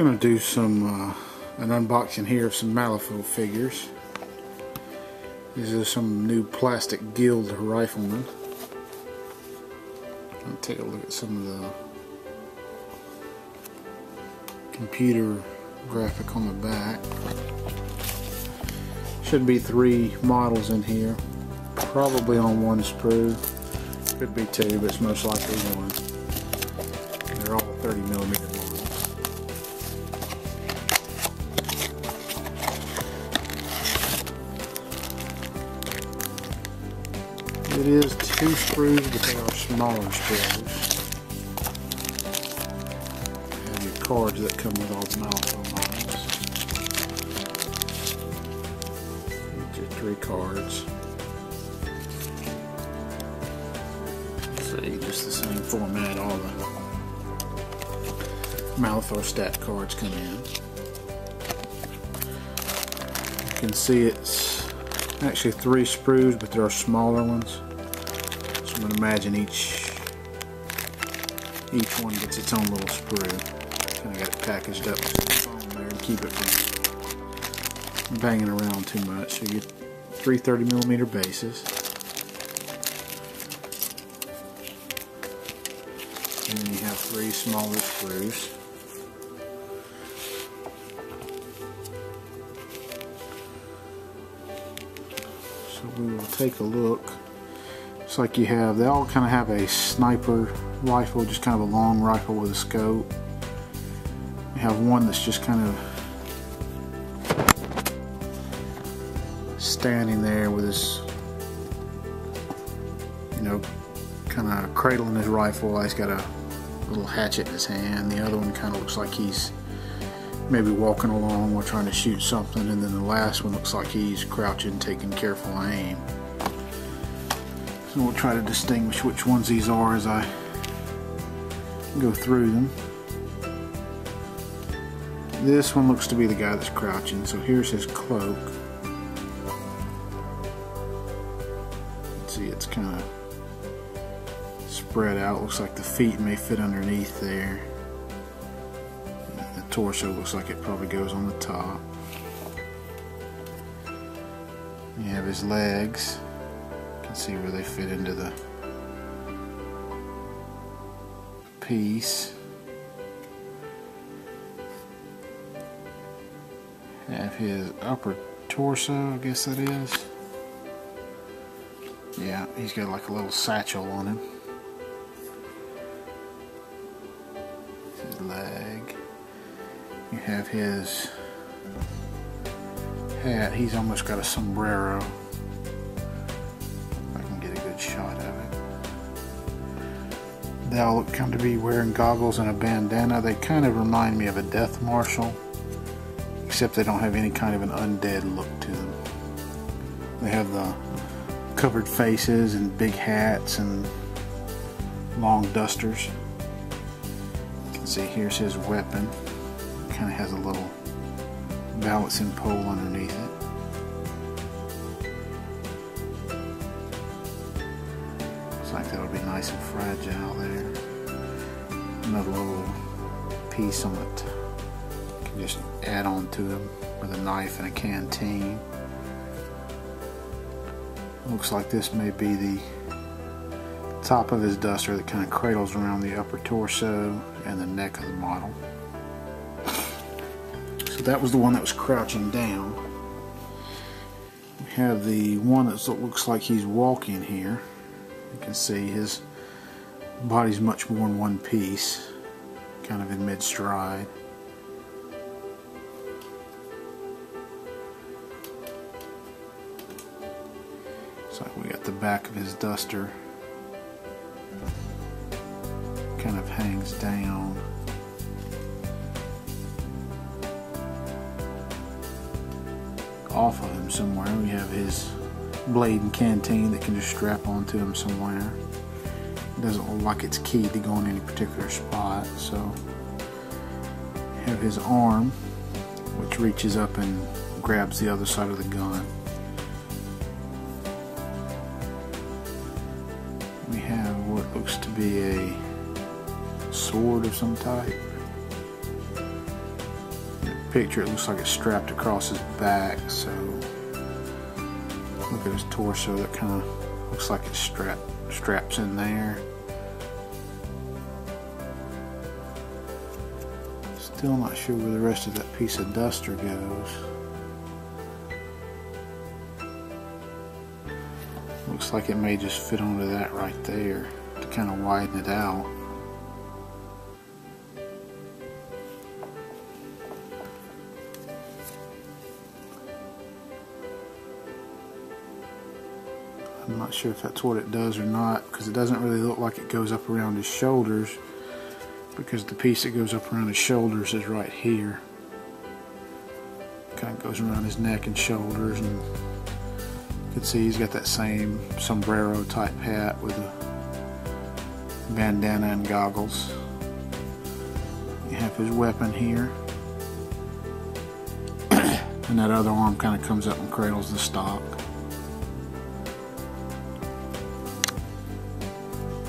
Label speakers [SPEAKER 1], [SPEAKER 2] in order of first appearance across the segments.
[SPEAKER 1] Gonna do some an unboxing here of some Malifaux figures. These are some new plastic Guild Riflemen. I'll take a look at some of the computer graphic on the back. Should be 3 models in here, probably on 1 sprue. Could be 2, but it's most likely 1. They're all 30mm models. It is 2 sprues, but they are smaller sprues. And your cards that come with all the Malifaux models. Just 3 cards. See, just the same format. All the Malifaux stat cards come in. You can see it's actually 3 sprues, but there are smaller ones. So I'm going to imagine each one gets its own little sprue. Kind of got it packaged up with some foam there to keep it from banging around too much. So you get 3 30mm bases. And then you have 3 smaller sprues. So we will take a look. It's like they all kind of have a sniper rifle, just kind of a long rifle with a scope. You have one that's just kind of standing there with his, kind of cradling his rifle. He's got a little hatchet in his hand. The other one kind of looks like he's maybe walking along while trying to shoot something, and then the last one looks like he's crouching, taking careful aim. So we'll try to distinguish which ones these are as I go through them. This one looks to be the guy that's crouching, so here's his cloak. See, it's kind of spread out. Looks like the feet may fit underneath there. The torso looks like it probably goes on the top. You have his legs. You can see where they fit into the piece. Have his upper torso, I guess that is. Yeah, he's got like a little satchel on him. His leg. You have his hat. He's almost got a sombrero. If I can get a good shot of it. They all come to be wearing goggles and a bandana. They kind of remind me of a death marshal, except they don't have any kind of an undead look to them. They have the covered faces and big hats and long dusters. You can see here's his weapon. Kind of has a little balancing pole underneath it. Looks like that'll be nice and fragile there. Another little piece on it. You can just add on to him with a knife and a canteen. Looks like this may be the top of his duster that kind of cradles around the upper torso and the neck of the model. So that was the one that was crouching down. We have the one that looks like he's walking here. You can see his body's much more in one piece, kind of in mid-stride. So we got the back of his duster, kind of hangs down. Off of him somewhere we have his blade and canteen that can just strap onto him somewhere. It doesn't look like it's keyed to go in any particular spot. So we have his arm, which reaches up and grabs the other side of the gun. We have what looks to be a sword of some type. picture, it looks like it's strapped across his back, so look at his torso, that kind of looks like it's straps in there. Still not sure where the rest of that piece of duster goes. Looks like it may just fit onto that right there to kind of widen it out. I'm not sure if that's what it does or not, because it doesn't really look like it goes up around his shoulders, because the piece that goes up around his shoulders is right here. Kind of goes around his neck and shoulders, and you can see he's got that same sombrero type hat with a bandana and goggles. You have his weapon here, and that other arm kind of comes up and cradles the stock.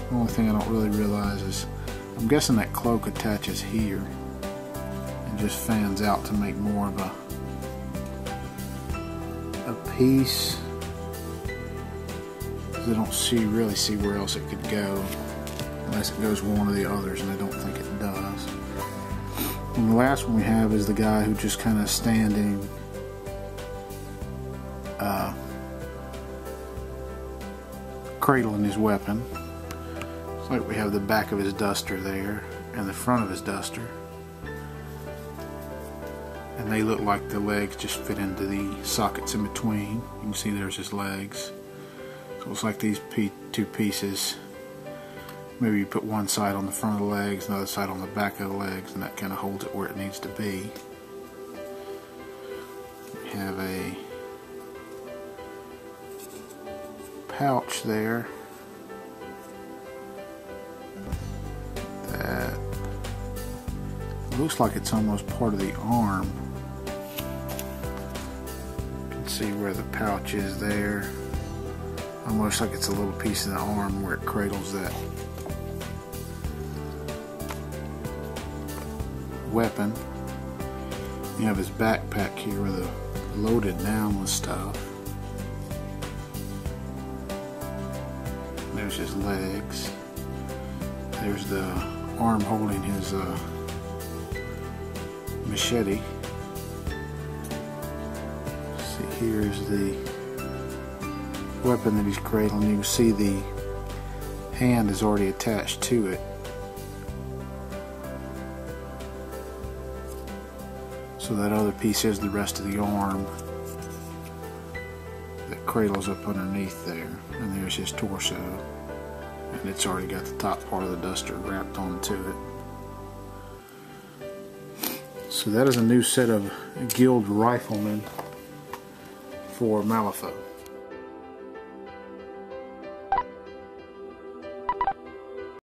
[SPEAKER 1] The only thing I don't really realize is, I'm guessing that cloak attaches here and just fans out to make more of a piece. I don't really see where else it could go, unless it goes one of the others, and I don't think it does. And the last one we have is the guy who just kind of standing cradling his weapon. It's like we have the back of his duster there and the front of his duster, and they look like the legs just fit into the sockets in between. You can see there's his legs. So it's like these two pieces, maybe you put one side on the front of the legs, the other side on the back of the legs, and that kind of holds it where it needs to be. We have a pouch there that looks like it's almost part of the arm. You can see where the pouch is there. Almost like it's a little piece of the arm where it cradles that weapon. You have his backpack here with a loaded down with stuff. There's his legs. There's the arm holding his machete. See, here's the weapon that he's cradling. You can see the hand is already attached to it. So that other piece is the rest of the arm that cradles up underneath there. And there's his torso. And it's already got the top part of the duster wrapped onto it. So that is a new set of Guild Riflemen for Malifaux.